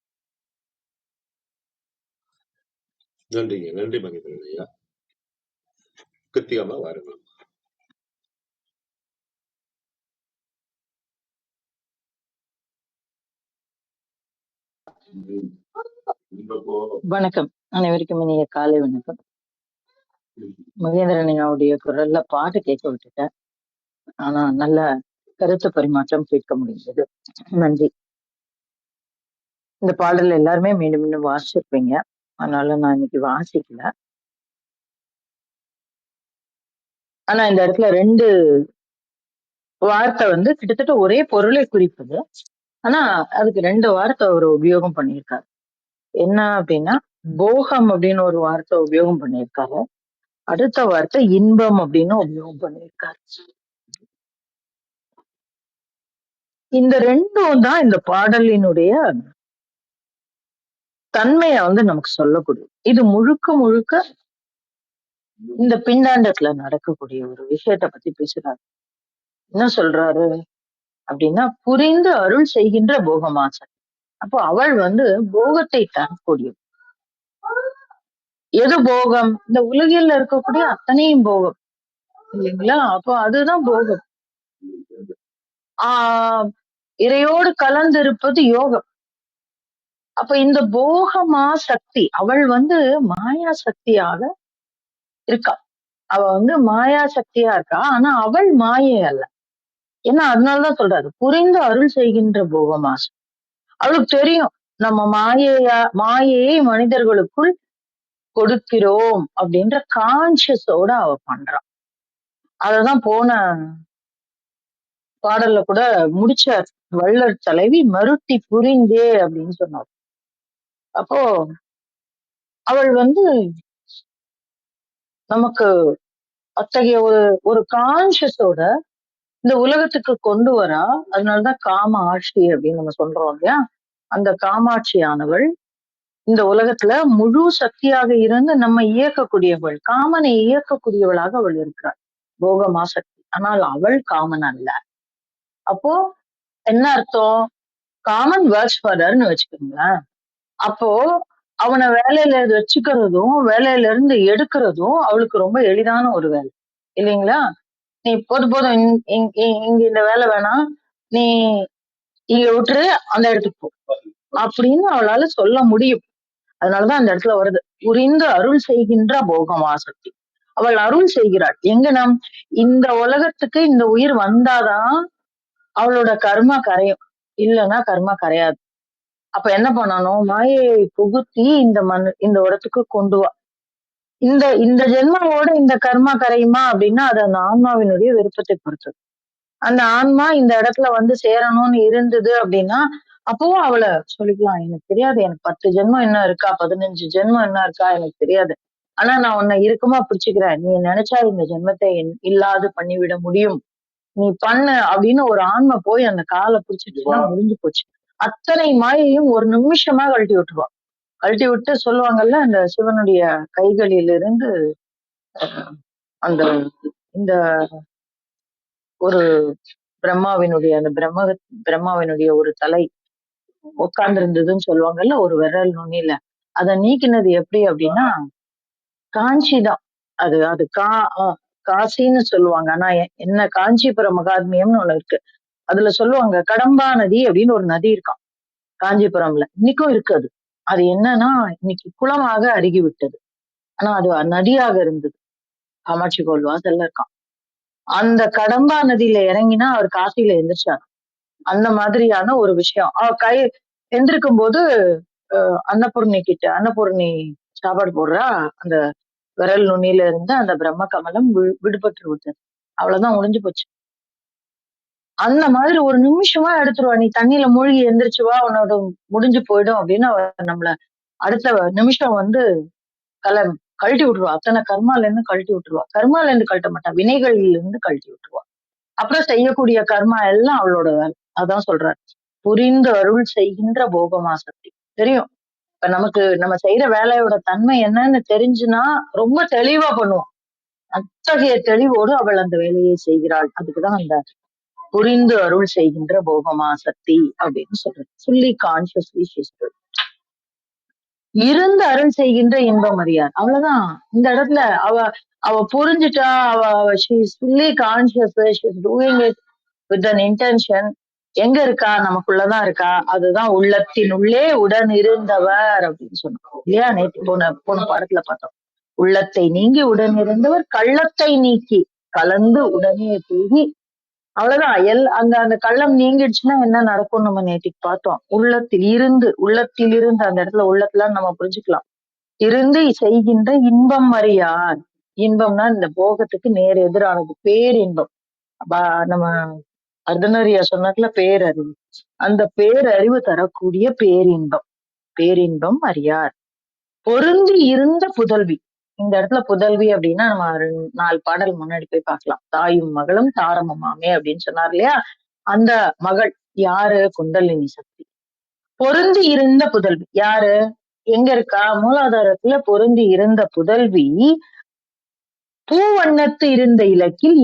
நன்றிங்க. நன்றி மகேந்திரன் ஐயா. கிருத்திகாம்மா வாருங்கள். வணக்கம். அனைவருக்கும் இனிய காலை வணக்கம். மகேந்திரன் ஐயாவுடைய குரல்ல பாட்டு கேட்க விட்டுட்டேன். ஆனா நல்ல கருத்து பரிமாற்றம் கேட்க முடிந்தது. நன்றி. இந்த பாடல் எல்லாருமே மீண்டும் மீண்டும் வாசிச்சிருப்பீங்க. அதனால நான் இன்னைக்கு வாசிக்கல. ஆனா இந்த இடத்துல 2 வார்த்தை வந்து கிட்டத்தட்ட ஒரே பொருளை குறிப்பது. ஆனா அதுக்கு 2 வார்த்தை அவரு உபயோகம் பண்ணியிருக்காரு. என்ன அப்படின்னா, போகம் அப்படின்னு ஒரு வார்த்தை உபயோகம் பண்ணியிருக்காரு. அடுத்த வார்த்தை இன்பம் அப்படின்னு உபயோகம் பண்ணியிருக்காரு. இந்த 2ம் தான் இந்த பாடலினுடைய தன்மைய வந்து நமக்கு சொல்லக்கூடியது. இது முழுக்க முழுக்க இந்த பிண்டாண்டத்துல நடக்கக்கூடிய ஒரு விஷயத்த பத்தி பேசுறாரு. என்ன சொல்றாரு அப்படின்னா, புரிந்து அருள் செய்கின்ற போகமாசக்தி. அப்போ அவள் வந்து போகத்தை தரக்கூடியவள். எது போகம்? இந்த உலகில் இருக்கக்கூடிய அத்தனையும் போகம் இல்லைங்களா? அப்போ அதுதான் போகம். ஆஹ் இறையோடு கலந்திருப்பது யோகம். அப்ப இந்த போகமா சக்தி அவள் வந்து மாயா சக்தியாக இருக்கா. அவ வந்து மாயா சக்தியா இருக்கா. ஆனா அவள் மாயை அல்ல. ஏன்னா அதனாலதான் சொல்றாரு புரிந்து அருள் செய்கின்ற போகமா சக்தி. அவளுக்கு தெரியும் நம்ம மாயையை மனிதர்களுக்குள் கொடுக்கிறோம் அப்படின்ற கான்சியஸோட அவ பண்றா. அததான் போன பாடல்ல கூட முடிச்சார். வள்ளல் தலைவி மருட்டி புரிந்தே அப்படின்னு சொன்னார். அப்போ அவள் வந்து நமக்கு அத்தகைய ஒரு ஒரு கான்சியஸோட இந்த உலகத்துக்கு கொண்டு வரா. அதனாலதான் காம ஆட்சி அப்படின்னு நம்ம சொல்றோம் இல்லையா? அந்த காமாட்சியானவள் இந்த உலகத்துல முழு சக்தியாக இருந்து நம்ம இயக்கக்கூடியவள், காமனை இயக்கக்கூடியவளாக அவள் இருக்கிறாள். போகமா சக்தி. ஆனால் அவள் காமன் அல்ல. அப்போ என்ன அர்த்தம்? காமன் ஒர்க்ஸ் ஃபார் ஹர்ன்னு வச்சுக்கோங்களேன். அப்போ அவனை வேலையில வச்சுக்கிறதும் வேலையில இருந்து எடுக்கிறதும் அவளுக்கு ரொம்ப எளிதான ஒரு வேலை இல்லைங்களா? நீ போதும் போதும் இங்க இந்த வேலை வேணாம், நீ இங்க விட்டுரு, அந்த இடத்துக்கு போ அப்படின்னு அவளால சொல்ல முடியும். அதனாலதான் அந்த இடத்துல வருது புரிந்து அருள் செய்கின்ற போகமாசக்தி. அவள் அருள் செய்கிறாள். எங்க நம் இந்த உலகத்துக்கு இந்த உயிர் வந்தாதான் அவளோட கர்மா கரையும். இல்லைன்னா கர்மா கரையாது. அப்ப என்ன பண்ணணும்? மாயையை புகுத்தி இந்த இடத்துக்கு கொண்டு வா. இந்த இந்த ஜென்மாவோட இந்த கர்மா கரையுமா அப்படின்னா அது அந்த ஆன்மாவினுடைய விருப்பத்தை பொறுத்தது. அந்த ஆன்மா இந்த இடத்துல வந்து சேரணும்னு இருந்தது அப்படின்னா அப்பவும் அவளை சொல்லிக்கலாம். எனக்கு தெரியாது, எனக்கு 10 ஜென்மம் என்ன இருக்கா, 15 ஜென்மம் என்ன இருக்கா எனக்கு தெரியாது. ஆனா நான் உன்னை இறுக்கமா பிடிச்சுக்கிறேன். நீ நினைச்சா இந்த ஜென்மத்தை இல்லாது பண்ணிவிட முடியும். நீ பண்ணு அப்படின்னு ஒரு ஆன்மா போய் அந்த காலை பிடிச்சிட்டுனா முடிஞ்சு போச்சு. அத்தனை மாயையும் ஒரு நிமிஷமா கழட்டி விட்டுருவா. கழட்டி விட்டு சொல்லுவாங்கல்ல, அந்த சிவனுடைய கைகளிலிருந்து அந்த இந்த ஒரு அந்த பிரம்மாவினுடைய ஒரு தலை உட்கார்ந்து இருந்ததுன்னு சொல்லுவாங்கல்ல, ஒரு விரல் நுனியில. அதை நீக்கினது எப்படி அப்படின்னா காஞ்சிதான். அது அது காசின்னு சொல்லுவாங்க. ஆனா என்ன காஞ்சிபுரம் மகாத்மியம்னு ஒண்ணு இருக்கு. அதுல சொல்லுவாங்க கடம்பா நதி அப்படின்னு ஒரு நதி இருக்காம் காஞ்சிபுரம்ல. இன்னைக்கும் இருக்கு அது. அது என்னன்னா இன்னைக்கு குளமாக அருகி விட்டது. ஆனா அது நதியாக இருந்தது. காமாட்சி கோவில் வாசல்ல இருக்கான். அந்த கடம்பா நதியில இறங்கினா அவர் காசியில எந்திரிச்சார். அந்த மாதிரியான ஒரு விஷயம். எந்திருக்கும் போது அன்னபூர்ணி சாப்பாடு போடுறா. அந்த விரல் நுனியில இருந்து அந்த பிரம்ம கமலம் விடுபட்டு விட்டது. அவ்வளவுதான், முடிஞ்சு போச்சு. அந்த மாதிரி ஒரு நிமிஷமா எடுத்துருவா. நீ தண்ணியில மூழ்கி எந்திரிச்சு வா, உன்னோட முடிஞ்சு போயிடும் அப்படின்னு நம்மள அடுத்த நிமிஷம் வந்து கழட்டி விட்டுருவா. அத்தனை கர்மால இருந்து கழட்டி விட்டுருவா. கர்மால இருந்து கழட்ட மாட்டா, வினைகள்ல இருந்து கழட்டி விட்டுருவா. அப்புறம் செய்யக்கூடிய கர்மா எல்லாம் அவளோட வேலை. அதான் சொல்றாரு புரிந்து அருள் செய்கின்ற போகமா சக்தி. தெரியும் இப்ப நமக்கு நம்ம செய்யற வேலையோட தன்மை என்னன்னு தெரிஞ்சுன்னா ரொம்ப தெளிவா பண்ணுவோம். அத்தகைய தெளிவோடு அவள் அந்த வேலையை செய்கிறாள். அதுக்குதான் அந்த புரிந்து அருள் செய்கின்ற போகமா சக்தி அப்படின்னு சொல்றது. ஃபுல்லி கான்சியஸ்லி இருந்து அருள் செய்கின்ற இன்பம் அறியார். அவ்வளவுதான். இந்த இடத்துல அவ புரிஞ்சுட்டா. she is fully conscious, she is doing it with an intention. எங்க இருக்கா? நமக்குள்ளதான் இருக்கா. அதுதான் உள்ளத்தின் உள்ளே உடன் இருந்தவர் அப்படின்னு சொன்னோம் இல்லையா? நேற்று போன பாடத்துல பார்த்தோம். உள்ளத்தை நீங்கி உடன் இருந்தவர், கள்ளத்தை நீக்கி கலந்து உடனே தூகி. அவ்வளவுதான். அந்த அந்த கள்ளம் நீங்கிடுச்சுன்னா என்ன நடக்கும் நம்ம நேற்றுக்கு பார்த்தோம். உள்ளத்தில் இருந்து அந்த இடத்துல உள்ளத்துல நம்ம புரிஞ்சுக்கலாம். இருந்து செய்கின்ற இன்பம் அறியார். இன்பம்னா இந்த போகத்துக்கு நேர் எதிரானது பேரின்பம். நம்ம அர்த்தநாரியா சொன்னாக்கல பேரறிவு. அந்த பேரறிவு தரக்கூடிய பேரின்பம் அறியார். பொருந்தி இருந்த புதல்வி. இந்த இடத்துல புதல்வி அப்படின்னா நம்ம 4 பாடல் முன்னாடி போய் பார்க்கலாம். தாயும் மகளும் தாரமுமாமே அப்படின்னு சொன்னார் இல்லையா? அந்த மகள் யாரு? குண்டலினி சக்தி. பொருந்தி இருந்த புதல்வி யாரு? எங்க இருக்கா? மூலாதாரத்துல பொருந்தி இருந்த புதல்வி பூவண்ணத்து இருந்த இலக்கில்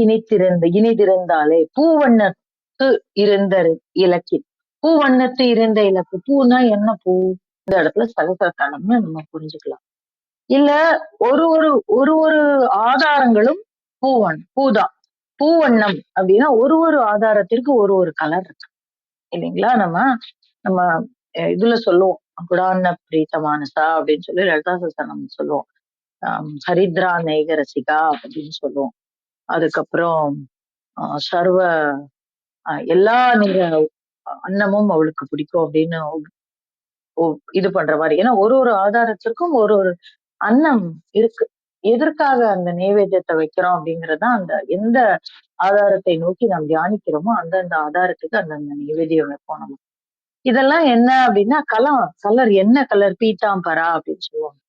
இனிதிருந்தாலே, பூவண்ணத்து இருந்த இலக்கில், பூவண்ணத்து இருந்த இலக்கு, பூனா என்ன பூ? இந்த இடத்துல சகசரக்காலம்னு நம்ம புரிஞ்சுக்கலாம். இல்ல ஒரு ஒரு ஒரு ஒரு ஆதாரங்களும் பூதான். பூவண்ணம் அப்படின்னா ஒரு ஒரு ஆதாரத்திற்கு ஒரு ஒரு கலர் இருக்கு இல்லைங்களா? நம்ம நம்ம இதுல சொல்லுவோம், குடான்ன பிரீத்த மானசா அப்படின்னு சொல்லி லலிதா சஹஸ்ரநாமம் நம்ம சொல்லுவோம். ஹரித்ரா நெய்க ரசிகா அப்படின்னு சொல்லுவோம். அதுக்கப்புறம் சர்வ எல்லா நீங்க அன்னமும் அவளுக்கு பிடிக்கும் அப்படின்னு இது பண்ற மாதிரி. ஏன்னா ஒரு ஒரு ஆதாரத்திற்கும் ஒரு ஒரு அன்னம் இருக்கு. எதற்காக அந்த நைவேத்தியத்தை வைக்கிறோம் அப்படிங்கறதுதான், அந்த எந்த ஆதாரத்தை நோக்கி நாம் தியானிக்கிறோமோ அந்தந்த ஆதாரத்துக்கு அந்தந்த நைவேத்தியம் வைப்போம் நம்ம. இதெல்லாம் என்ன அப்படின்னா கலர் என்ன கலர்? பீத்தாம்பரா அப்படின்னு சொல்லுவாங்க.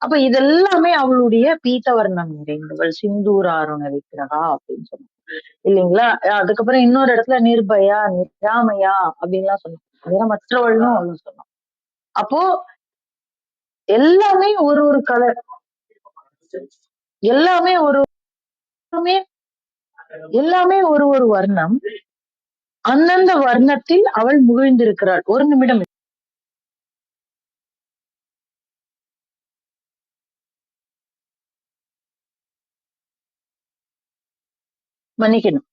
அப்ப இதெல்லாமே அவளுடைய பீத்தவர்ணம் நிறைந்தவள், சிந்தூராருண விக்கிரகா அப்படின்னு சொல்லுவாங்க இல்லைங்களா? அதுக்கப்புறம் இன்னொரு இடத்துல நிர்பயா நிராமயா அப்படின்லாம் சொன்னோம், நிறமற்றவள்னு அவளு சொன்னோம். அப்போ எல்லாமே ஒரு ஒரு கலர், எல்லாமே ஒரு எல்லாமே ஒரு ஒரு வர்ணம். அந்தந்த வர்ணத்தில் அவள் முகிழ்ந்திருக்கிறாள். ஒரு நிமிடம் மன்னிக்கணும்.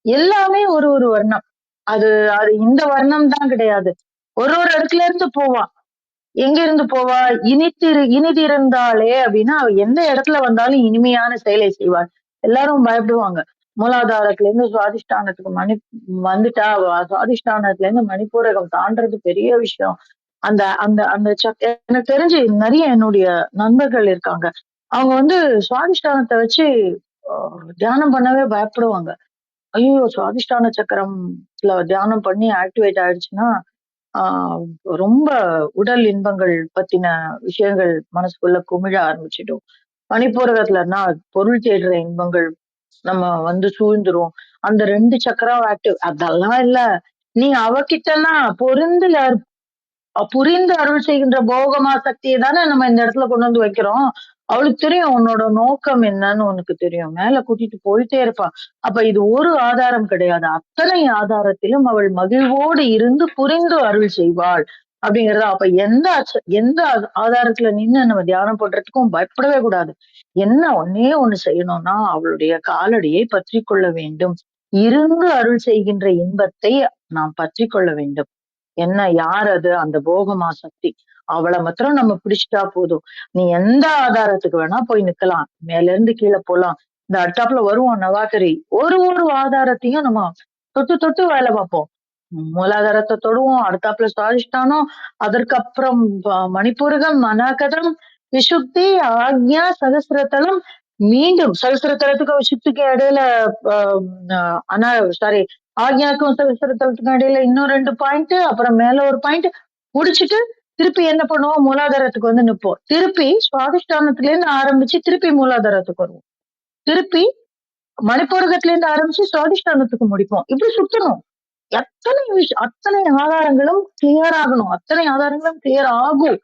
எல்லாமே ஒரு ஒரு வர்ணம். அது அது இந்த வர்ணம் தான் கிடையாது. ஒரு ஒரு இடத்துல இருந்து போவா. எங்க இருந்து போவா? இனிதிருந்தாளே அப்படின்னா அவ எந்த இடத்துல வந்தாலும் இனிமையான செயலை செய்வாள். எல்லாரும் பயப்படுவாங்க. மூலாதாரத்துல இருந்து சுவாதிஷ்டானத்துக்கு வந்துட்டா, சுவாதிஷ்டானத்துல இருந்து மணிப்பூரகம் தாண்டறது பெரிய விஷயம். அந்த அந்த அந்த எனக்கு தெரிஞ்சு நிறைய என்னுடைய நண்பர்கள் இருக்காங்க. அவங்க சுவாதிஷ்டானத்தை வச்சு தியானம் பண்ணவே பயப்படுவாங்க. ஐயோ, சுவாதிஷ்டான சக்கரம்ல தியானம் பண்ணி ஆக்டிவேட் ஆயிடுச்சுன்னா ரொம்ப உடல் இன்பங்கள் பத்தின விஷயங்கள் மனசுக்குள்ள குமிழ ஆரம்பிச்சிடும். மணிப்பூரகத்துலன்னா பொருள் தேடுற இன்பங்கள் நம்ம சூழ்ந்துரும். அந்த 2 சக்கரம் ஆக்டிவ். அதெல்லாம் இல்ல, நீ அவகிட்டலாம் புரிந்து அருள் செய்கின்ற போகமா சக்தியை தானே நம்ம இந்த இடத்துல கொண்டு வந்து வைக்கிறோம். அவளுக்கு தெரியும் உன்னோட நோக்கம் என்னன்னு, உனக்கு தெரியும். மேல கூட்டிட்டு போயிட்டே இருப்பா. அப்ப இது ஒரு ஆதாரம் கிடையாது, அத்தனை ஆதாரத்திலும் அவள் மகிழ்வோடு இருந்து புரிந்து அருள் செய்வாள் அப்படிங்கறத. அப்ப எந்த ஆதாரத்துல நின்று நம்ம தியானம் பண்றதுக்கும் பயப்படவே கூடாது. என்ன ஒன்னே ஒண்ணு செய்யணும்னா, அவளுடைய காலடியை பற்றி கொள்ள வேண்டும். இருந்து அருள் செய்கின்ற இன்பத்தை நாம் பற்றி கொள்ள வேண்டும். என்ன, யார் அது? அந்த போகமா சக்தி. அவளை மாத்திரம் நம்ம பிடிச்சிட்டா போதும். நீ எந்த ஆதாரத்துக்கு வேணா போய் நிக்கலாம், மேல இருந்து கீழே போலாம். இந்த அடுத்தாப்புல வருவோம் நவாகரி, ஒரு ஒரு ஆதாரத்தையும் நம்ம தொட்டு தொட்டு வேலை பார்ப்போம். மூலாதாரத்தை தொடுவோம், அடுத்தாப்புல சுவாதிஷ்டானம், அதற்கப்புறம் மணிப்பூரகம், மனாகதம், விசுத்தி, ஆக்ஞா, சகசிரத்தலம், மீண்டும் சகசிரத்தலத்துக்கு விசுத்திக்கு இடையில சாரி ஆக்ஞாக்கும் சகசிரத்தலத்துக்கும் இடையில இன்னும் 2 பாயிண்ட், அப்புறம் மேல ஒரு பாயிண்ட் முடிச்சுட்டு திருப்பி என்ன பண்ணுவோம்? மூலாதாரத்துக்கு நிற்போம். திருப்பி சுவாதிஷ்டானத்துல இருந்து ஆரம்பிச்சு திருப்பி மூலாதாரத்துக்கு வருவோம். திருப்பி மணிப்பூரகத்துல இருந்து ஆரம்பிச்சு சுவாதிஷ்டானத்துக்கு முடிப்போம். இப்படி சுத்தணும். அத்தனை ஆதாரங்களும் கிளியர் ஆகணும். அத்தனை ஆதாரங்களும் கிளியர் ஆகும்.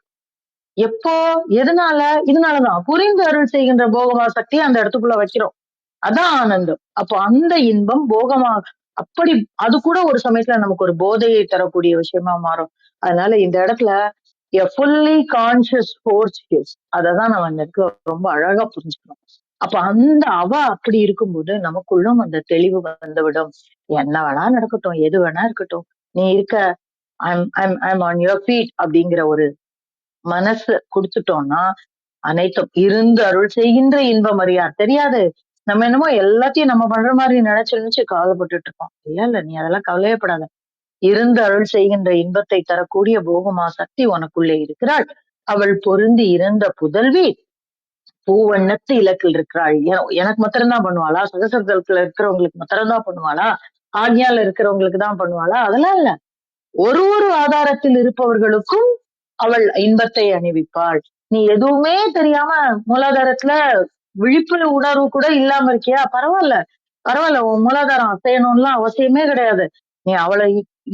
எப்போ? எதனால? இதனாலதான் புரிந்து அருள் செய்கின்ற போகமா சக்தியை அந்த இடத்துக்குள்ள வைக்கிறோம். அதான் ஆனந்தம். அப்போ அந்த இன்பம் போகமா, அப்படி அது கூட ஒரு சமயத்துல நமக்கு ஒரு போதையை தரக்கூடிய விஷயமா மாறும். அதனால இந்த இடத்துல ஃபுல்லி கான்சியஸ் ஃபோர்ஸ் இஸ், அததான் நம்ம இந்த இடத்துல ரொம்ப அழகா புரிஞ்சுக்கணும். அப்ப அந்த அப்படி இருக்கும்போது நமக்குள்ளும் அந்த தெளிவு வந்துவிடும். என்ன வேணா நடக்கட்டும், எது வேணா இருக்கட்டும், நீ இருக்க, ஐம் ஆன் யுவர் ஃபீட் அப்படிங்கிற ஒரு மனசு கொடுத்துட்டோம்னா அனைத்தும் இருந்து அருள் செய்கின்ற இன்பம் அறியார். தெரியாது, நம்ம என்னமோ எல்லாத்தையும் நம்ம பண்ற மாதிரி நினைச்சு கவலைப்பட்டுட்டு இருக்கோம். இல்ல, நீ அதெல்லாம் கவலையப்படாத. இருந்து அருள் செய்கின்ற இன்பத்தை தரக்கூடிய போகமா சக்தி உனக்குள்ளே இருக்கிறாள். அவள் பொருந்தி இருந்த புதல்வி பூவண்ணத்து இலக்கில் இருக்கிறாள். எனக்கு மாத்திரம்தான் பண்ணுவாளா? சகசரத்துல இருக்கிறவங்களுக்கு மாத்திரம்தான் பண்ணுவாளா? ஆக்ஞால இருக்கிறவங்களுக்கு தான் பண்ணுவாளா? அதெல்லாம் இல்ல, ஒரு ஒரு ஆதாரத்தில் இருப்பவர்களுக்கும் அவள் இன்பத்தை அணிவிப்பாள். நீ எதுவுமே தெரியாம மூலாதாரத்துல விழிப்பு உணர்வு கூட இல்லாம இருக்கியா? பரவாயில்ல, உன் மூலாதாரம் அசையணும்லாம் அவசியமே கிடையாது. நீ அவளை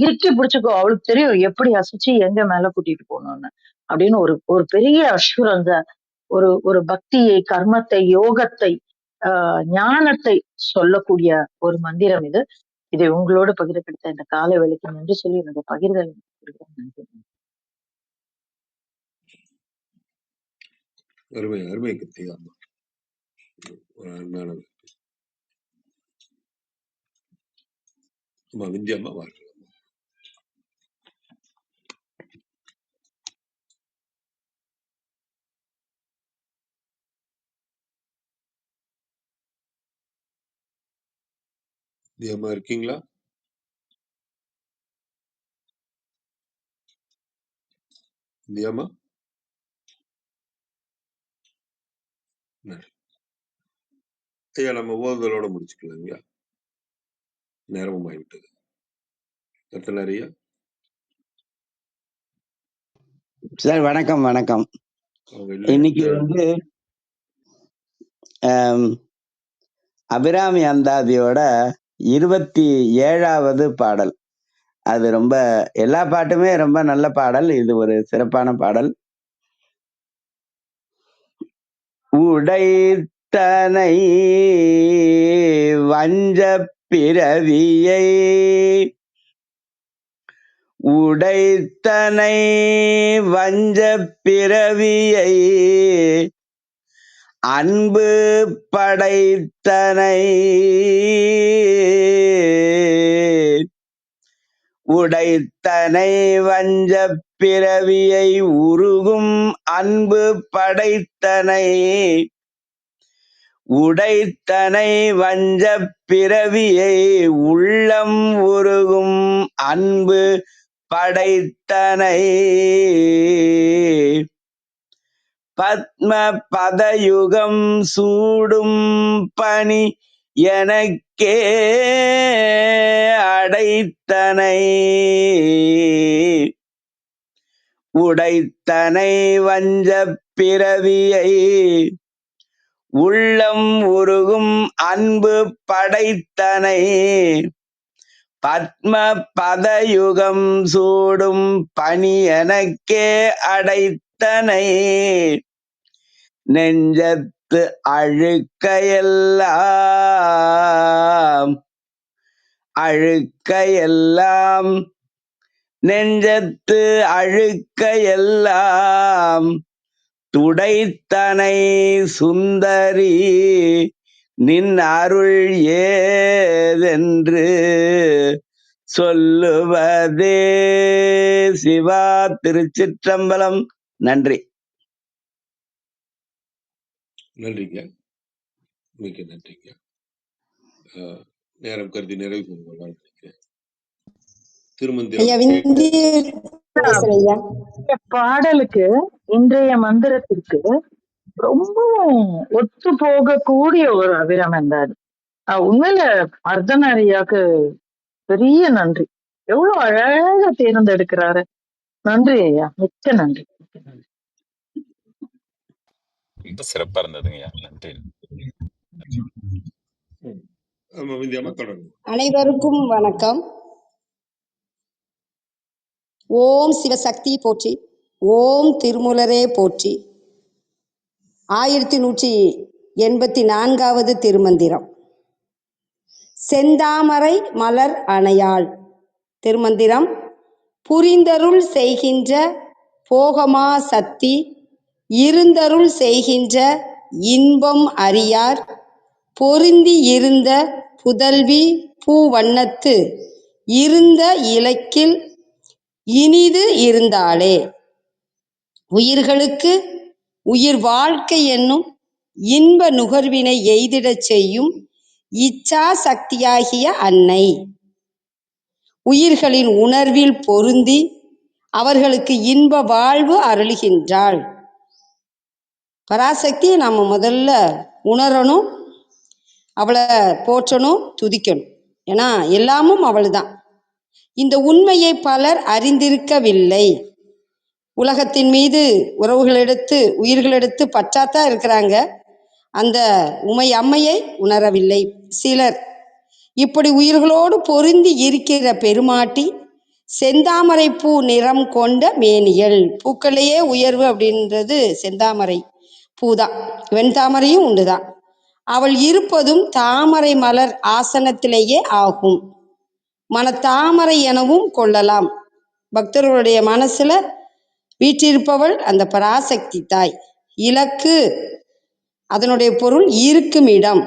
இறுக்கி பிடிச்சுக்கோ, அவளுக்கு தெரியும் எப்படி அசைச்சு எங்க மேல கூட்டிட்டு போகணும்னு அப்படின்னு ஒரு பெரிய அஷூரன்ஸ, ஒரு பக்தியை, கர்மத்தை, யோகத்தை ஞானத்தை சொல்லக்கூடிய ஒரு மந்திரம் இது. இதை உங்களோடு பகிர கிடைத்த இந்த காலை வேலைக்கு நன்றி சொல்லி என்னுடைய பகிர்தல் நன்றி. அருமை அருமை கிருத்திகா. அருமையானது. விந்தியம்மா வாழ்க்கை. விந்தியம்மா இருக்கீங்களா? விந்தியம்மா ஐயா, நம்ம ஓதுதலோட முடிச்சுக்கலாங்க. நேரமும் ஆகிவிட்டது. எத்தனை ஐயா? சார் வணக்கம் வணக்கம். இன்னைக்கு வந்து அபிராமி அந்தாதியோட 27வது பாடல். அது ரொம்ப எல்லா பாட்டுமே ரொம்ப நல்ல பாடல். இது ஒரு சிறப்பான பாடல். உடைத்தனை வஞ்ச பிறவியை உடைத்தனை வஞ்ச பிறவியை அன்பு படைத்தனை உடைத்தனை வஞ்ச பிறவியை உருகும் அன்பு படைத்தனை உடைத்தனை வஞ்ச பிறவியை உள்ளம் உருகும் அன்பு படைத்தனை பத்ம பதயுகம் சூடும் பணி எனக்கே அடைத்தனை உடைத்தனை வஞ்ச பிறவியை உள்ளம் உருகும் அன்பு படைத்தனை பத்ம பதயுகம் சூடும் பணி எனக்கே அடைத்தனை நெஞ்சத்து அழுக்கையெல்லாம் நெஞ்சத்து அழுக்கையெல்லாம் துடைத்தனை சுந்தரி நின் அருள் ஏதென்று சொல்லுவதே சிவா. திருச்சிற்றம்பலம். நன்றி. நன்றிங்க, மிக்க நன்றிங்க. நேரம் கருதி நிறைவு செய்யலாம். பாடலுக்கு இன்றைய மந்திரத்திற்கு ரொம்ப ஒத்து போகக்கூடிய ஒரு அபிராமம் தான். உண்மையில அர்த்தநாரியாக்கு பெரிய நன்றி. எவ்வளவு அழகா தேர்ந்தெடுக்கிறாரு. நன்றி ஐயா, மிக்க நன்றி. ரொம்ப சிறப்பா இருந்ததுங்கய்யா. நன்றி. அனைவருக்கும் வணக்கம். ஓம் சிவசக்தி போற்றி, ஓம் திருமூலரே போற்றி. 1184வது திருமந்திரம். செந்தாமரை மலர் அணையாள். திருமந்திரம். புரிந்தருள் செய்கின்ற போகமா சக்தி, இருந்தருள் செய்கின்ற இன்பம் அறியார், பொருந்தி இருந்த புதல்வி பூவண்ணத்து இருந்த இலக்கில் இனிது இருந்தாளே. உயிர்களுக்கு உயிர் வாழ்க்கை என்னும் இன்ப நுகர்வினை எய்திடச் செய்யும் இச்சா சக்தியாகிய அன்னை உயிர்களின் உணர்வில் பொருந்தி அவர்களுக்கு இன்ப வாழ்வு அருளுகின்றாள். பராசக்தியை நாம் முதல்ல உணரணும், அவளை போற்றணும், துதிக்கணும். ஏன்னா எல்லாமும் அவள் தான். இந்த உண்மையை பலர் அறிந்திருக்கவில்லை. உலகத்தின் மீது உறவுகளெடுத்து உயிர்களெடுத்து பற்றாத்தான் இருக்கிறாங்க. அந்த உமை அம்மையை உணரவில்லை சிலர். இப்படி உயிர்களோடு பொருந்தி இருக்கிற பெருமாட்டி செந்தாமரை பூ நிறம் கொண்ட மேனியல். பூக்களையே உயர்வு அப்படின்றது செந்தாமரை பூதான். வெண்தாமரையும் உண்டுதான். அவள் இருப்பதும் தாமரை மலர் ஆசனத்திலேயே ஆகும். மனத்தாமரை எனவும் கொள்ளலாம். பக்தர்களுடைய மனசுல வீற்றிருப்பவள் அந்த பராசக்தி தாய். இலக்கு அதனுடைய பொருள் இருக்கும் இடம்.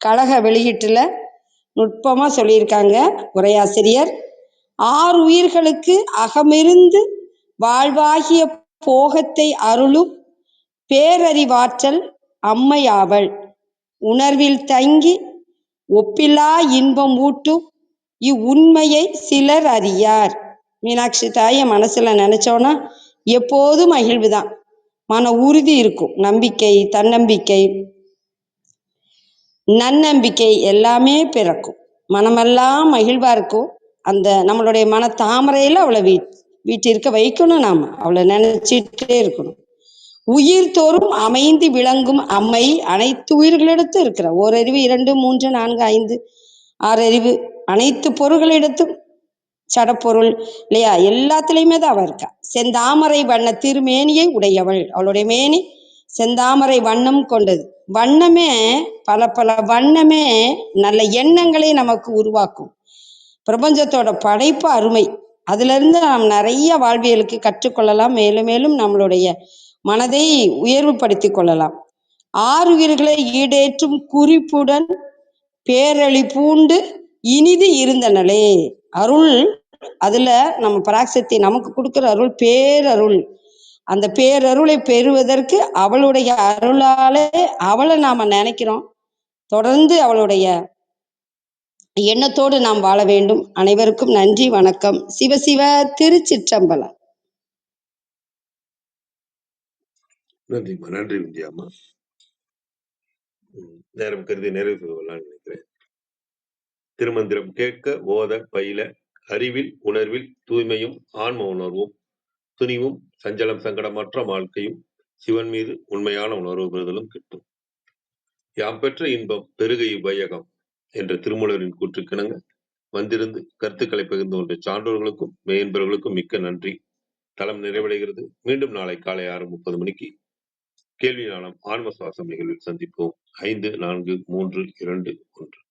கழக வெளியீட்டுல நுட்பமா சொல்லியிருக்காங்க உரையாசிரியர். 6 உயிர்களுக்கு அகமிருந்து வாழ்வாகிய போகத்தை அருளும் பேரறிவாற்றல் அம்மையாவள். உணர்வில் தங்கி ஒப்பில்லா இன்பம் ஊட்டும் இவ்வுண்மையை சிலர் அறியார். மீனாட்சி தாயை மனசுல நினைச்சோன்னா எப்போதும் மகிழ்வுதான், மன உறுதி இருக்கும், நம்பிக்கை, தன்னம்பிக்கை, நன்னம்பிக்கை எல்லாமே பிறக்கும், மனமெல்லாம் மகிழ்வா இருக்கும். அந்த நம்மளுடைய மன தாமரையில அவளை வீட்டிருக்க வைக்கணும். நாம அவளை நினைச்சிட்டே இருக்கணும். உயிர் தோறும் அமைந்து விளங்கும் அம்மை அனைத்து உயிர்களிடத்தும் இருக்கிற ஓரறிவு 2, 3, 4, 5, 6 அறிவு அனைத்து பொருள்களிடத்தும், சடப்பொருள் இல்லையா, எல்லாத்துலேயுமே தான் அவள் இருக்கா. செந்தாமரை வண்ண திருமேனியை உடையவள். அவளுடைய மேனி செந்தாமரை வண்ணம் கொண்டது. வண்ணமே பல பல வண்ணமே நல்ல எண்ணங்களை நமக்கு உருவாக்கும். பிரபஞ்சத்தோட படைப்பு அருமை. அதிலிருந்து நாம் நிறைய வாழ்வியலுக்கு கற்றுக்கொள்ளலாம். மேலும் மேலும் நம்மளுடைய மனதை உயர்வுபடுத்தி கொள்ளலாம். 6 உயிர்களை ஈடேற்றும் குறிப்புடன் பேரளி பூண்டு இனிது இருந்தனளே. அருள் அதுல நம்ம பராசக்தி நமக்கு கொடுக்கிற அருள் பேரருள். அந்த பேரருளை பெறுவதற்கு அவளுடைய அருளாலே அவளை நாம நினைக்கிறோம். தொடர்ந்து அவளுடைய எண்ணத்தோடு நாம் வாழ வேண்டும். அனைவருக்கும் நன்றி, வணக்கம். சிவசிவ. திருச்சிற்றம்பலம். நன்றிம்மா, நன்றி விந்தியாம்மா. நேரம் கருதி நிறைவு செய்யலாம் நினைக்கிறேன். திருமந்திரம் கேட்க, ஓத, பயில, அறிவில் உணர்வில் தூய்மையும் ஆன்ம உணர்வும் துணிவும் சஞ்சலம் சங்கடமற்ற வாழ்க்கையும் சிவன் மீது உண்மையான உணர்வு பெறுதலும் கிட்டும். யாம் பெற்ற இன்பம் பெருகை வையகம் என்ற திருமூலரின் கூற்றுக்கிணங்க வந்திருந்து கருத்துக்களை பகிர்ந்து கொண்ட சான்றோர்களுக்கும் மெய்யன்பர்களுக்கும் மிக்க நன்றி. தளம் நிறைவடைகிறது. மீண்டும் நாளை காலை 6:30 மணிக்கு கேள்வி ஞானம் ஆன்ம சுவாசம் நிகழ்வில் சந்திப்போம். 5, 4, 3, 2, 1.